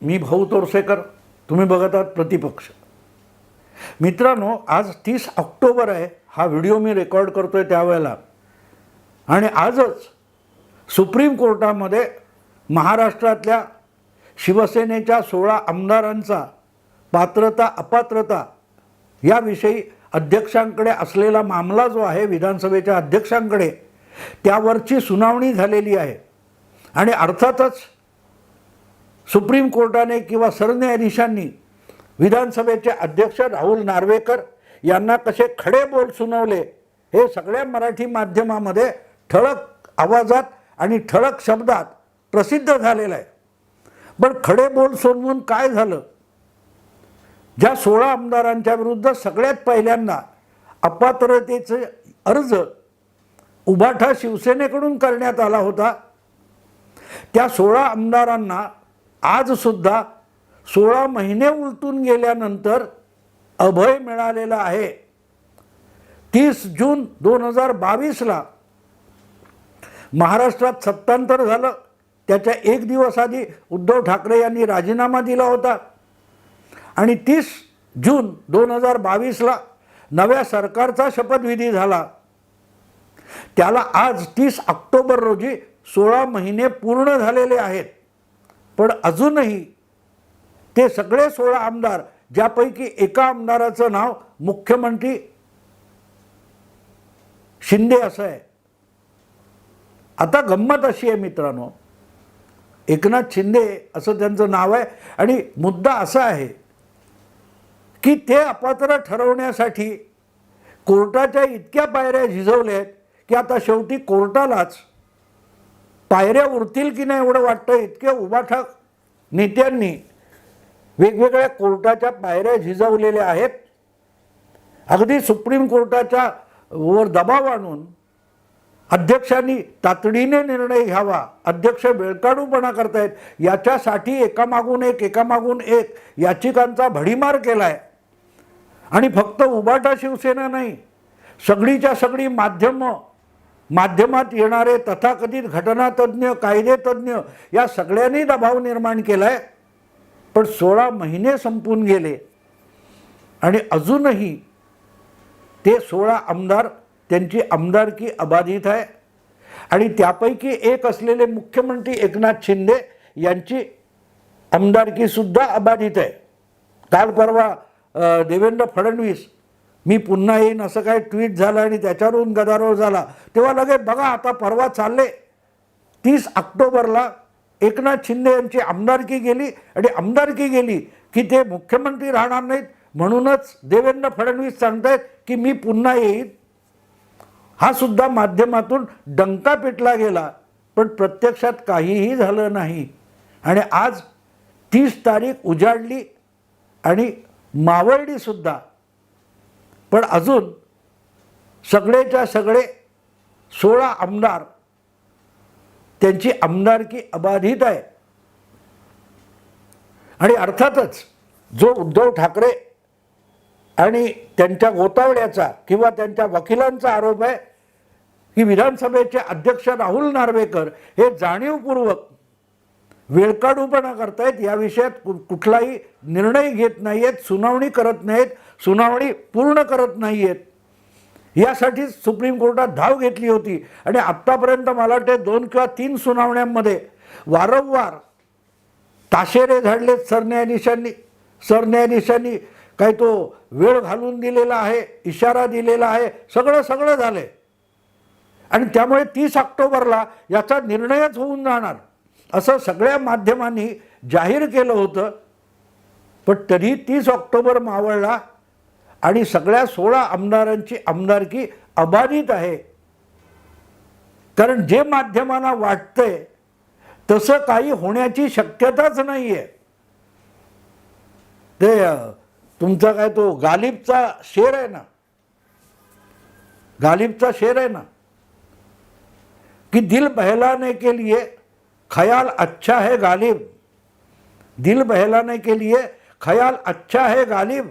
मी भाऊ तोरसेकर, तुम्ही बघत आहात प्रतिपक्ष. मित्रांनो, आज 30 ऑक्टोबर आहे. हा व्हिडिओ मी रेकॉर्ड करतोय त्यावेळेला, आणि आजच सुप्रीम कोर्टामध्ये महाराष्ट्रातल्या शिवसेनेच्या 16 आमदारांचा पात्रता अपात्रता याविषयी अध्यक्षांकडे असलेला मामला जो आहे, विधानसभेच्या अध्यक्षांकडे, त्यावरची सुनावणी झालेली आहे. आणि अर्थातच सुप्रीम कोर्टाने किंवा सरन्यायाधीशांनी विधानसभेचे अध्यक्ष राहुल नार्वेकर यांना कसे खडे बोल सुनावले हे सगळ्या मराठी माध्यमामध्ये ठळक आवाजात आणि ठळक शब्दात प्रसिद्ध झालेलं आहे. पण खडे बोल सुनवून काय झालं? ज्या 16 आमदारांच्या विरुद्ध सगळ्यात पहिल्यांदा अपात्रतेचे अर्ज उभाठा शिवसेनेकडून करण्यात आला होता, त्या 16 आमदारांना आजसुद्धा 16 महिने उलटून गेल्यानंतर अभय मिळालेला आहे. 30 जून 2022ला महाराष्ट्रात सत्तांतर झालं. त्याच्या एक दिवस आधी उद्धव ठाकरे यांनी राजीनामा दिला होता, आणि 30 जून 2022ला नव्या सरकारचा शपथविधी झाला. त्याला आज 30 ऑक्टोबर रोजी 16 महिने पूर्ण झालेले आहेत. पण अजूनही ते सगळे 16 आमदार, ज्यापैकी एका आमदाराचं नाव मुख्यमंत्री शिंदे असं आहे. आता गंमत अशी आहे मित्रांनो, एकनाथ शिंदे असं त्यांचं नाव आहे, आणि मुद्दा असा आहे की ते अपात्र ठरवण्यासाठी कोर्टाच्या इतक्या पायऱ्या झिजवल्यात की आता शेवटी कोर्टालाच पायऱ्या उरतील की नाही एवढं वाटतं. इतके उभाठा नेत्यांनी वेगवेगळ्या कोर्टाच्या पायऱ्या झिजवलेल्या आहेत. अगदी सुप्रीम कोर्टाच्या वर दबाव आणून अध्यक्षांनी तातडीने निर्णय घ्यावा, अध्यक्ष वेळकाढूपणा करतायत, याच्यासाठी एकामागून एक याचिकांचा भडीमार केला आहे. आणि फक्त उभाटा शिवसेना नाही, सगळीच्या सगळी माध्यमात येणारे तथाकथित घटनातज्ञ, कायदेतज्ञ या सगळ्यांनी दबाव निर्माण केला आहे. पण 16 महिने संपून गेले आणि अजूनही ते 16 आमदार, त्यांची आमदारकी अबाधित आहे. आणि त्यापैकी एक असलेले मुख्यमंत्री एकनाथ शिंदे यांची आमदारकीसुद्धा अबाधित आहे. काल परवा देवेंद्र फडणवीस, मी पुन्हा येईन असं काय ट्विट झालं आणि त्याच्यावरून गदारोळ झाला, तेव्हा लगेच बघा आता परवा चालले 30 ऑक्टोबरला एकनाथ शिंदे यांची आमदारकी गेली, आणि आमदारकी गेली की ते मुख्यमंत्री राहणार नाहीत, म्हणूनच देवेंद्र फडणवीस सांगतायत की मी पुन्हा येईन. हा सुद्धा माध्यमातून डंका पेटला गेला, पण प्रत्यक्षात काहीही झालं नाही. आणि आज 30 तारीख उजाडली आणि मावळली सुद्धा, पण अजून सगळेच्या सगळे 16 आमदार, त्यांची आमदारकी अबाधित आहे. आणि अर्थातच जो उद्धव ठाकरे आणि त्यांच्या गोतावळ्याचा किंवा त्यांच्या वकिलांचा आरोप आहे की विधानसभेचे अध्यक्ष राहुल नार्वेकर हे जाणीवपूर्वक वेळकाढूपणा करतायत, या विषयात कुठलाही निर्णय घेत नाही आहेत, सुनावणी करत नाहीत, सुनावणी पूर्ण करत नाही आहेत. यासाठी सुप्रीम कोर्टात धाव घेतली होती. आणि आत्तापर्यंत मला वाटते 2 किंवा 3 सुनावण्यांमध्ये वारंवार ताशेरे झाडलेत सरन्यायाधीशांनी काही तो वेळ घालून दिलेला आहे, इशारा दिलेला आहे, सगळं झालंय. आणि त्यामुळे 30 ऑक्टोबरला याचा निर्णयच होऊन जाणार असं सगळ्या माध्यमांनी जाहीर केलं होतं. पण तरी 30 ऑक्टोबर मावळला आणि सगळ्या 16 आमदारांची आमदारकी अबाधित आहे. कारण जे माध्यमांना वाटतंय तसं काही होण्याची शक्यताच नाही आहे. ते तुमचा काय तो गालिबचा शेर आहे ना, कि दिल बहलाने के लिए ख्याल अच्छा है गालिब, दिल बहलाने के लिए ख्याल अच्छा है गालिब,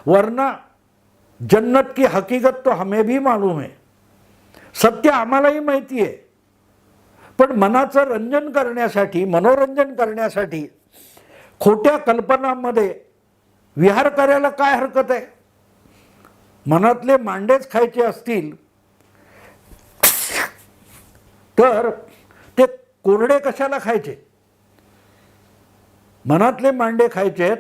वरना जन्नत की हकीकत तो हमें भी मालूम है. सत्य आम्हालाही माहिती आहे, पण मनाचं रंजन करण्यासाठी, मनोरंजन करण्यासाठी खोट्या कल्पनांमध्ये विहार करायला काय हरकत आहे? मनातले मांडेच खायचे असतील तर ते कोरडे कशाला खायचे? मनातले मांडे खायचे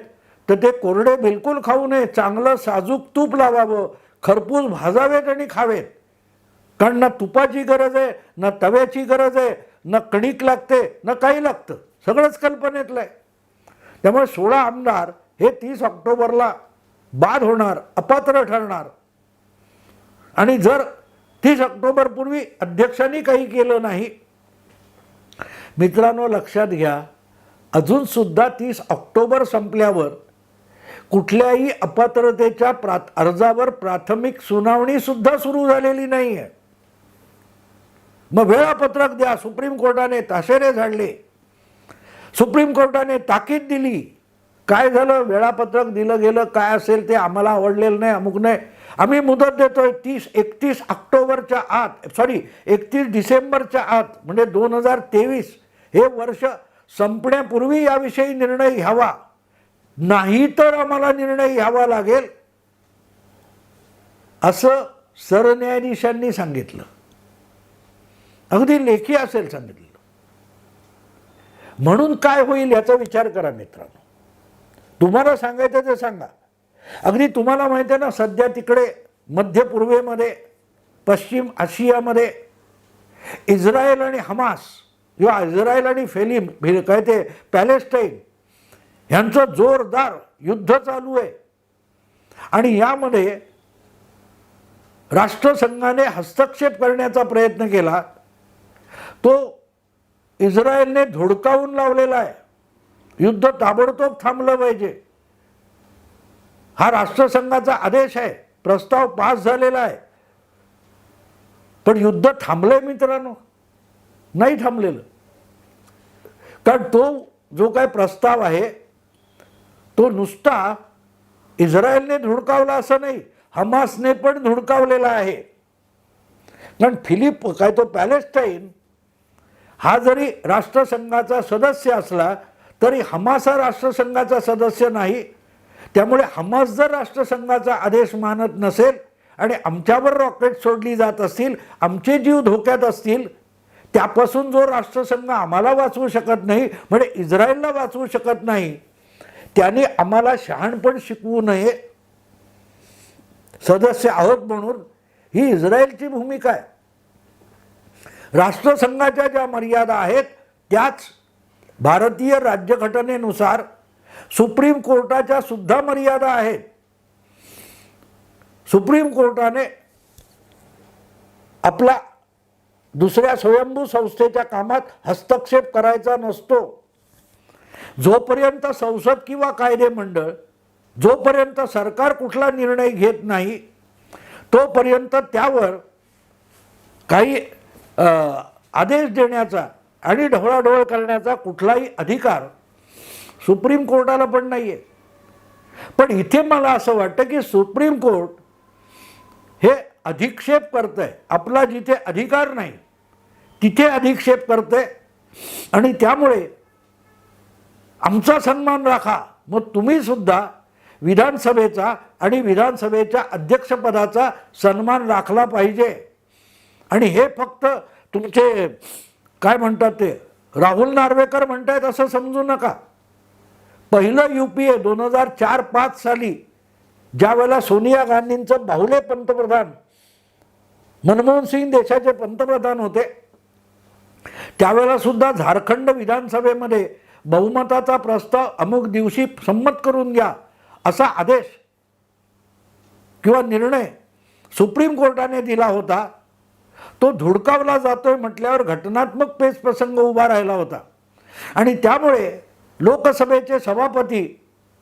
तर ते कोरडे बिलकुल खाऊ नये. चांगलं साजूक तूप लावावं, खरपूस भाजावेत आणि खावेत. कारण ना तुपाची गरज आहे, ना तव्याची गरज आहे, ना कणिक लागते, ना काही लागतं. सगळंच कल्पनेतलं आहे. त्यामुळे 16 आमदार हे 30 ऑक्टोबरला बाद होणार, अपात्र ठरणार. आणि जर 30 ऑक्टोबरपूर्वी अध्यक्षांनी काही केलं नाही, मित्रांनो लक्षात घ्या, अजूनसुद्धा 30 ऑक्टोबर संपल्यावर कुठल्याही अपात्रतेच्या अर्जावर प्राथमिक सुनावणीसुद्धा सुरू झालेली नाही आहे. मग वेळापत्रक द्या. सुप्रीम कोर्टाने ताशेरे झाडले, सुप्रीम कोर्टाने ताकीद दिली. काय झालं? वेळापत्रक दिलं गेलं, काय असेल ते आम्हाला आवडलेलं नाही, अमुक नाही. आम्ही मुदत देतोय 31 ऑक्टोबरच्या आत, 31 डिसेंबरच्या आत, म्हणजे 2023 हे वर्ष संपण्यापूर्वी याविषयी निर्णय घ्यावा, नाही तर आम्हाला निर्णय घ्यावा लागेल, असं सरन्यायाधीशांनी सांगितलं. अगदी लेखी असेल सांगितलं. म्हणून काय होईल याचा विचार करा मित्रांनो. तुम्हाला सांगायचं ते सांगा. अगदी तुम्हाला माहिती आहे ना, सध्या तिकडे मध्य पूर्वेमध्ये, पश्चिम आशियामध्ये इस्रायल आणि हमास किंवा इस्रायल आणि काय ते पॅलेस्टाईन यांचं जोरदार युद्ध चालू आहे. आणि यामध्ये राष्ट्रसंघाने हस्तक्षेप करण्याचा प्रयत्न केला, तो इस्रायलने धुडकावून लावलेला आहे. युद्ध ताबडतोब थांबलं पाहिजे, हा राष्ट्रसंघाचा आदेश आहे, प्रस्ताव पास झालेला आहे. पण युद्ध थांबलंय मित्रांनो? नाही थांबलेलं. कारण तो जो काय प्रस्ताव आहे तो नुसता इस्रायलने धुडकावला असं नाही, हमासने पण धुडकावलेला आहे. कारण तो पॅलेस्टाईन हा जरी राष्ट्रसंघाचा सदस्य असला तरी हमास हा राष्ट्रसंघाचा सदस्य नाही. त्यामुळे हमास जर राष्ट्रसंघाचा आदेश मानत नसेल आणि आमच्यावर रॉकेट सोडली जात असतील, आमचे जीव धोक्यात असतील, त्यापासून जो राष्ट्रसंघ आम्हाला वाचवू शकत नाही, म्हणजे इस्रायलला वाचवू शकत नाही, त्याने आम्हाला शहाणपण शिकवू नये. सदस्य आहोत म्हणून ही इस्रायलची भूमिका आहे. राष्ट्रसंघाच्या ज्या मर्यादा आहेत त्याच भारतीय राज्यघटनेनुसार सुप्रीम कोर्टाच्या सुद्धा मर्यादा आहेत. सुप्रीम कोर्टाने आपला दुसऱ्या स्वयंभू संस्थेच्या कामात हस्तक्षेप करायचा नसतो. जोपर्यंत संसद किंवा कायदेमंडळ, जोपर्यंत सरकार कुठला निर्णय घेत नाही, तोपर्यंत त्यावर काही आदेश देण्याचा आणि ढवळाढवळ करण्याचा कुठलाही अधिकार सुप्रीम कोर्टाला पण नाही आहे. पण इथे मला असं वाटतं की सुप्रीम कोर्ट हे अधिक्षेप करतंय. आपला जिथे अधिकार नाही तिथे अधिक्षेप करतंय. आणि त्यामुळे आमचा सन्मान राखा, मग तुम्ही सुद्धा विधानसभेचा आणि विधानसभेच्या अध्यक्षपदाचा सन्मान राखला पाहिजे. आणि हे फक्त तुमचे काय म्हणतात ते राहुल नार्वेकर म्हणतायत असं समजू नका. पहिलं UPA 2004-05 साली ज्या वेळेला सोनिया गांधींचं बाहुले पंतप्रधान, मनमोहन सिंग देशाचे पंतप्रधान होते, त्यावेळेला सुद्धा झारखंड विधानसभेमध्ये बहुमताचा प्रस्ताव अमुक दिवशी संमत करून घ्या असा आदेश किंवा निर्णय सुप्रीम कोर्टाने दिला होता. तो धुडकावला जातोय म्हटल्यावर घटनात्मक पेच प्रसंग उभा राहिला होता. आणि त्यामुळे लोकसभेचे सभापती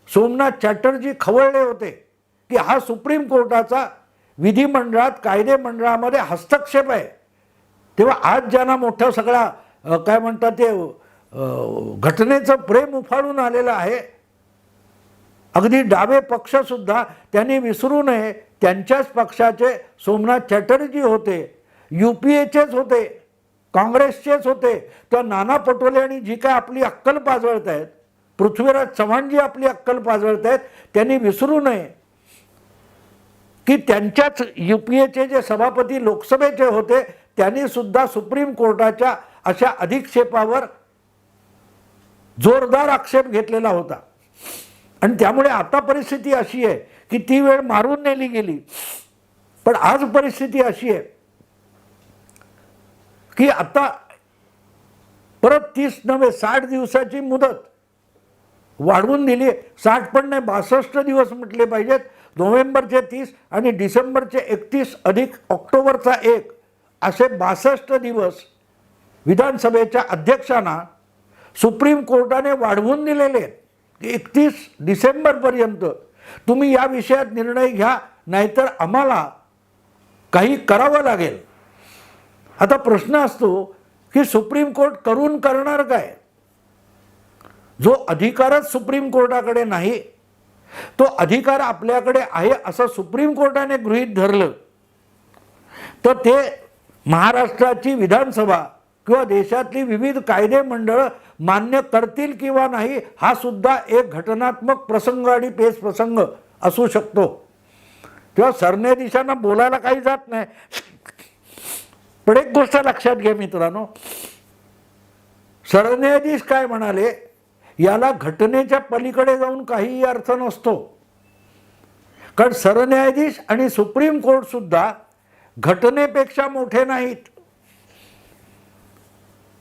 सोमनाथ चॅटर्जी खवळले होते की हा सुप्रीम कोर्टाचा विधिमंडळात, कायदेमंडळामध्ये हस्तक्षेप आहे. तेव्हा आज ज्यांना मोठं सगळा काय म्हणतात ते घटनेचं प्रेम उफाळून आलेलं आहे, अगदी डावे पक्षसुद्धा त्यांनी विसरू नये, त्यांच्याच पक्षाचे सोमनाथ चॅटर्जी होते, UPAचेच होते, काँग्रेसचेच होते. तर नाना पटोले आणि जी काय आपली अक्कल पाजळत आहेत पृथ्वीराज चव्हाणजी आपली अक्कल पाजळत आहेत, त्यांनी विसरू नये की त्यांच्याच UPAचे जे सभापती लोकसभेचे होते त्यांनी सुद्धा सुप्रीम कोर्टाच्या अशा अधिक्षेपावर जोरदार आक्षेप घेतलेला होता. आणि त्यामुळे आता परिस्थिती अशी आहे की ती वेळ मारून नेली गेली. पण आज परिस्थिती अशी आहे की आता परत 30 नव्हे 60 दिवसाची मुदत वाढवून दिली. 60 पण नाही 62 दिवस म्हटले पाहिजेत. नोव्हेंबरचे 30 आणि डिसेंबरचे 31 अधिक ऑक्टोबरचा 1 असे 62 दिवस विधानसभेच्या अध्यक्षांना सुप्रीम कोर्टाने वाढवून दिलेले आहेत. 31 डिसेंबरपर्यंत तुम्ही या विषयात निर्णय घ्या, नाहीतर आम्हाला काही करावं लागेल. आता प्रश्न असतो की सुप्रीम कोर्ट करून करणार काय? जो अधिकारच सुप्रीम कोर्टाकडे नाही, तो अधिकार आपल्याकडे आहे असं सुप्रीम कोर्टाने गृहीत धरलं तर ते महाराष्ट्राची विधानसभा किंवा देशातली विविध कायदे मंडळ मान्य करतील किंवा नाही हा सुद्धा एक घटनात्मक प्रसंग आणि पेच प्रसंग असू शकतो. तेव्हा सरन्यायाधीशांना बोलायला काही जात नाही. पण एक गोष्ट लक्षात घ्या मित्रांनो, सरन्यायाधीश काय म्हणाले, याला घटनेच्या पलीकडे जाऊन काहीही अर्थ नसतो. कारण सरन्यायाधीश आणि सुप्रीम कोर्ट सुद्धा घटनेपेक्षा मोठे नाहीत.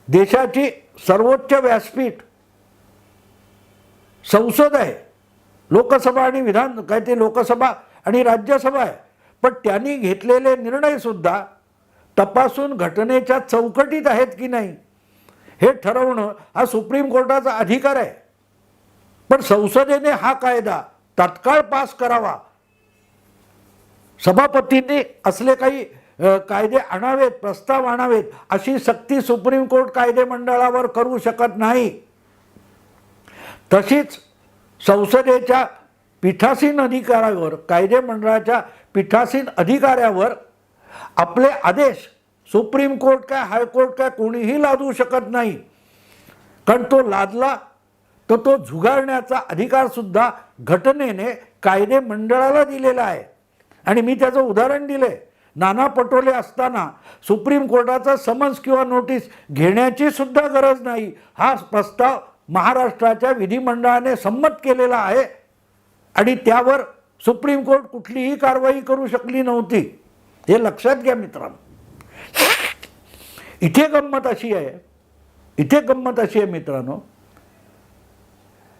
देशाची सर्वोच्च व्यासपीठ संसद आहे. लोकसभा आणि विधान काय ते लोकसभा आणि राज्यसभा आहे. पण त्यांनी घेतलेले निर्णय सुद्धा तपासून घटनेच्या चौकटीत आहेत की नाही हे ठरवणं हा सुप्रीम कोर्टाचा अधिकार आहे. पण संसदेने हा कायदा तात्काळ पास करावा, सभापतींनी असले काही कायदे आणावेत, प्रस्ताव आणावेत अशी सक्ती सुप्रीम कोर्ट कायदे मंडळावर करू शकत नाही. तशीच संसदेच्या पीठासीन अधिकाऱ्यावर, कायदे मंडळाच्या पीठासीन अधिकाऱ्यावर आपले आदेश सुप्रीम कोर्ट काय हायकोर्ट काय कोणीही लादू शकत नाही. कारण तो लादला तर तो झुगारण्याचा अधिकार सुद्धा घटनेने कायदे मंडळाला दिलेला आहे. आणि मी त्याचं उदाहरण दिले. नाना पटोले असताना सुप्रीम कोर्टाचा समन्स किंवा नोटीस घेण्याची सुद्धा गरज नाही. हा प्रस्ताव महाराष्ट्राच्या विधिमंडळाने संमत केलेला आहे आणि त्यावर सुप्रीम कोर्ट कुठलीही कारवाई करू शकली नव्हती. हे लक्षात घ्या मित्रांनो. इथे गंमत अशी आहे मित्रांनो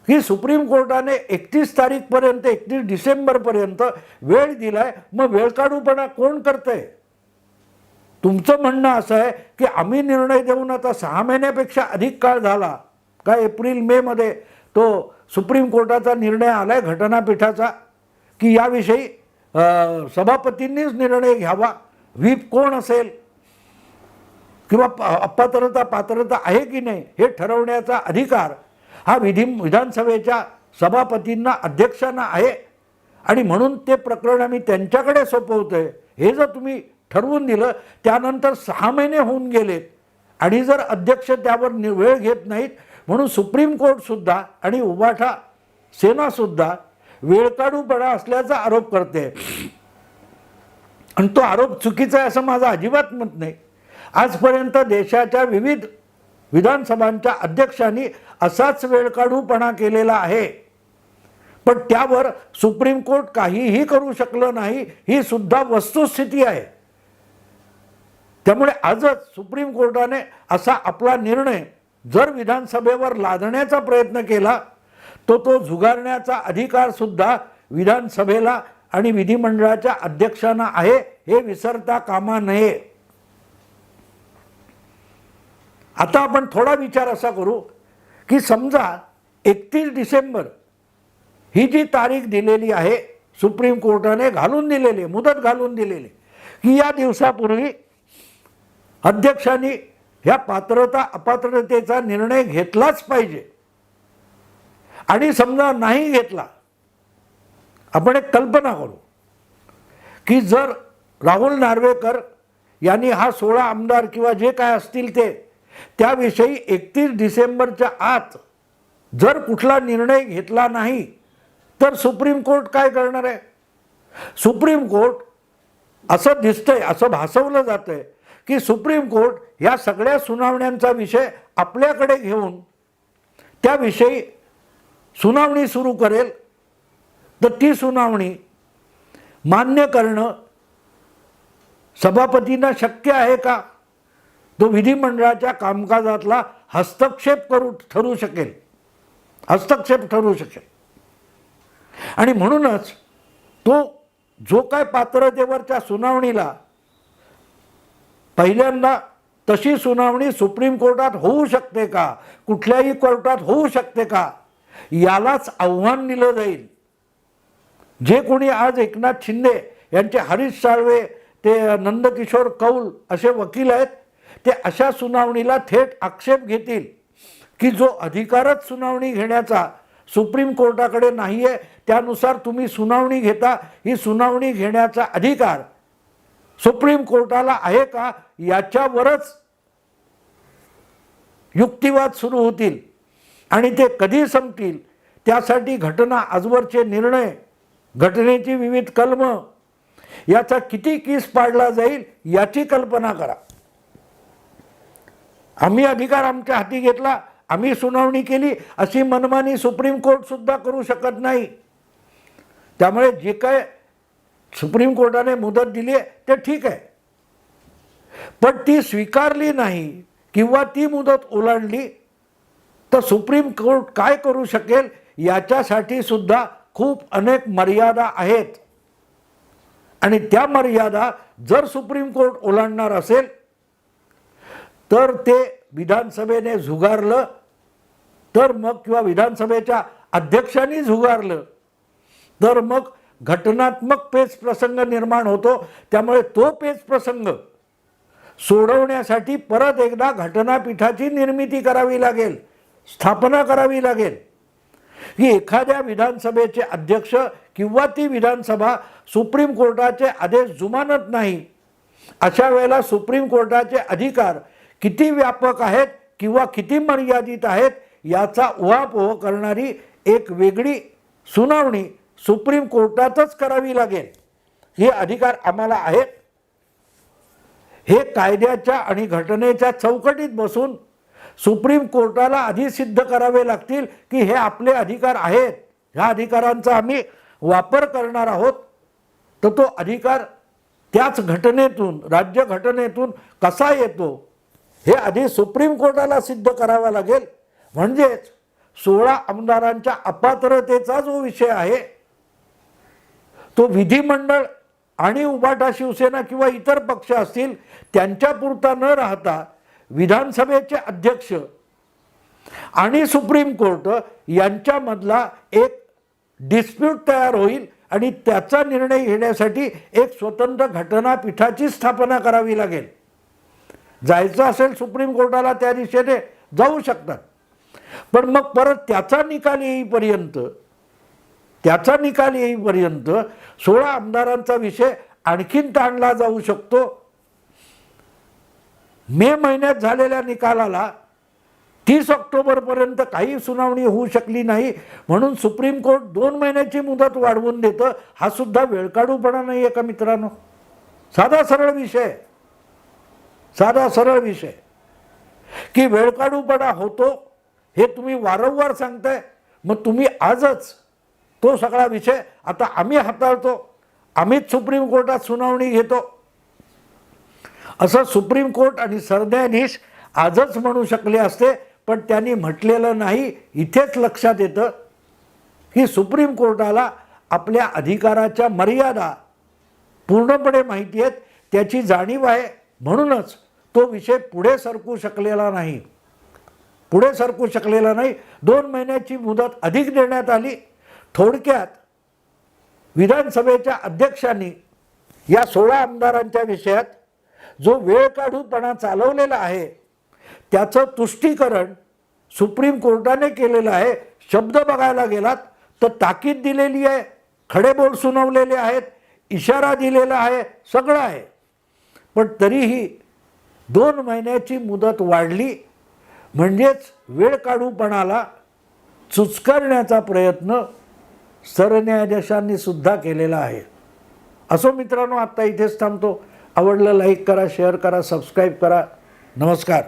की सुप्रीम कोर्टाने 31 तारीखपर्यंत 31 डिसेंबरपर्यंत वेळ दिलाय. मग वेळ काढूपणा कोण करतंय? तुमचं म्हणणं असं आहे की आम्ही निर्णय देऊन आता 6 महिन्यापेक्षा अधिक काळ झाला का? एप्रिल मे मध्ये तो सुप्रीम कोर्टाचा निर्णय आलाय घटनापीठाचा की याविषयी सभापतींनीच निर्णय घ्यावा. व्हीप कोण असेल किंवा पात्रता आहे की नाही हे ठरवण्याचा अधिकार हा विधानसभेच्या सभापतींना, अध्यक्षांना आहे. आणि म्हणून ते प्रकरण आम्ही त्यांच्याकडे सोपवतोय. हे जर तुम्ही ठरवून दिलं, त्यानंतर 6 महिने होऊन गेलेत आणि जर अध्यक्ष त्यावर वेळ घेत नाहीत, म्हणून सुप्रीम कोर्टसुद्धा आणि उबाठा सेनासुद्धा वेळकाढूपणा असल्याचा आरोप करते. आणि तो आरोप चुकीचा आहे असं माझं अजिबात मत नाही. आजपर्यंत देशाच्या विविध विधानसभांच्या अध्यक्षांनी असाच वेळकाढूपणा केलेला आहे. पण त्यावर सुप्रीम कोर्ट काहीही करू शकलं नाही, ही सुद्धा वस्तुस्थिती आहे. त्यामुळे आजच सुप्रीम कोर्टाने असा आपला निर्णय जर विधानसभेवर लादण्याचा प्रयत्न केला तो झुगारण्याचा अधिकार सुद्धा विधानसभेला आणि विधिमंडळाच्या अध्यक्षांना आहे, हे विसरता कामा नये. आता आपण थोडा विचार असा करू की समजा 31 डिसेंबर ही जी तारीख दिलेली आहे सुप्रीम कोर्टाने घालून दिलेली, मुदत घालून दिलेली की या दिवसापूर्वी अध्यक्षांनी ह्या पात्रता अपात्रतेचा निर्णय घेतलाच पाहिजे. आणि समजा नाही घेतला, आपण एक कल्पना करू की जर राहुल नार्वेकर यांनी हा 16 आमदार किंवा जे काय असतील ते त्याविषयी 31 डिसेंबरच्या आत जर कुठला निर्णय घेतला नाही तर सुप्रीम कोर्ट काय करणार आहे? सुप्रीम कोर्ट असं दिसतंय, असं भासवलं जातंय की सुप्रीम कोर्ट या सगळ्या सुनावण्यांचा विषय आपल्याकडे घेऊन त्याविषयी सुनावणी सुरू करेल. तर ती सुनावणी मान्य करणं सभापतींना शक्य आहे का? तो विधिमंडळाच्या कामकाजातला हस्तक्षेप ठरू शकेल. आणि म्हणूनच तो जो काय पात्रतेवरच्या सुनावणीला पहिल्यांदा तशी सुनावणी सुप्रीम कोर्टात होऊ शकते का, कुठल्याही कोर्टात होऊ शकते का, यालाच आव्हान दिलं जाईल. जे कोणी आज एकनाथ शिंदे यांचे हरीश साळवे ते नंदकिशोर कौल असे वकील आहेत, ते अशा सुनावणीला थेट आक्षेप घेतील की जो अधिकारच सुनावणी घेण्याचा सुप्रीम कोर्टाकडे नाही आहे, त्यानुसार तुम्ही सुनावणी घेता, ही सुनावणी घेण्याचा अधिकार सुप्रीम कोर्टाला आहे का, याच्यावरच युक्तिवाद सुरू होतील. आणि ते कधी संपतील त्यासाठी घटना आजवरचे निर्णय, घटनेची विविध कलम याचा किती कीस पाडला जाईल याची कल्पना करा. आम्ही अधिकार आमच्या हाती घेतला, आम्ही सुनावणी केली अशी मनमानी सुप्रीम कोर्ट सुद्धा करू शकत नाही. त्यामुळे जे काय सुप्रीम कोर्टाने मुदत दिली आहे ते ठीक आहे, पण ती स्वीकारली नाही किंवा ती मुदत ओलांडली तर सुप्रीम कोर्ट काय करू शकेल याच्यासाठी सुद्धा खूप अनेक मर्यादा आहेत. आणि त्या मर्यादा जर सुप्रीम कोर्ट ओलांडणार असेल तर ते विधानसभेने झुगारलं तर मग, किंवा विधानसभेच्या अध्यक्षांनी झुगारलं तर मग घटनात्मक पेच प्रसंग निर्माण होतो. त्यामुळे तो पेच प्रसंग सोडवण्यासाठी परत एकदा घटनापीठाची निर्मिती करावी लागेल, स्थापना करावी लागेल. की एखाद्या विधानसभेचे अध्यक्ष किंवा ती विधानसभा सुप्रीम कोर्टाचे आदेश जुमानत नाही, अशा वेळेला सुप्रीम कोर्टाचे अधिकार किती व्यापक आहेत किंवा किती मर्यादित आहेत याचा उहापोह करणारी एक वेगळी सुनावणी सुप्रीम कोर्टातच करावी लागेल. हे अधिकार आम्हाला आहेत. हे कायद्याच्या आणि घटनेच्या चौकटीत बसून सुप्रीम कोर्टाला आधी सिद्ध करावे लागतील की हे आपले अधिकार आहेत, ह्या अधिकारांचा आम्ही वापर करणार आहोत. तर तो अधिकार त्याच घटनेतून, राज्यघटनेतून कसा येतो हे आधी सुप्रीम कोर्टाला सिद्ध करावा लागेल. म्हणजेच 16 आमदारांच्या अपात्रतेचा जो विषय आहे तो विधिमंडळ आणि उबाटा शिवसेना किंवा इतर पक्ष असतील त्यांच्यापुरता न राहता विधानसभेचे अध्यक्ष आणि सुप्रीम कोर्ट यांच्यामधला एक डिस्प्यूट तयार होईल आणि त्याचा निर्णय घेण्यासाठी एक स्वतंत्र घटनापीठाची स्थापना करावी लागेल. जायचं असेल सुप्रीम कोर्टाला त्या दिशेने जाऊ शकतात, पण मग परत त्याचा निकाल येईपर्यंत 16 आमदारांचा विषय आणखीन ताणला जाऊ शकतो. मे महिन्यात झालेल्या निकालाला 30 ऑक्टोबरपर्यंत काही सुनावणी होऊ शकली नाही म्हणून सुप्रीम कोर्ट 2 महिन्याची मुदत वाढवून देतं. हा सुद्धा वेळकाढूपणा नाही आहे का मित्रांनो? साधा सरळ विषय की वेळकाढूपणा होतो हे तुम्ही वारंवार सांगताय, मग तुम्ही आजच तो सगळा विषय आता आम्ही हाताळतो, आम्हीच सुप्रीम कोर्टात सुनावणी घेतो असं सुप्रीम कोर्ट आणि सरन्यायाधीश आजच म्हणू शकले असते, पण त्यांनी म्हटलेलं नाही. इथेच लक्षात येतं की सुप्रीम कोर्टाला आपल्या अधिकाराच्या मर्यादा पूर्णपणे माहिती आहेत, त्याची जाणीव आहे. म्हणूनच तो विषय पुढे सरकू शकलेला नाही. 2 महिन्याची मुदत अधिक देण्यात आली. थोडक्यात विधानसभेच्या अध्यक्षांनी या 16 आमदारांच्या विषयात जो वेळकाढूपणा चालवलेला आहे त्याचं तुष्टीकरण सुप्रीम कोर्टाने केलेलं आहे. शब्द बघायला गेलात तर ताकीद दिलेली आहे, खडेबोल सुनावलेले आहेत, इशारा दिलेला आहे, सगळं आहे. पण तरीही 2 महिन्याची मुदत वाढली म्हणजेच वेळकाढूपणाला चुचकारण्याचा प्रयत्न सरन्यायाधीशांनी सुद्धा केलेला आहे. असो मित्रांनो, आत्ता इथेच थांबतो. आवडलं लाईक करा, शेअर करा, सबस्क्राईब करा. नमस्कार.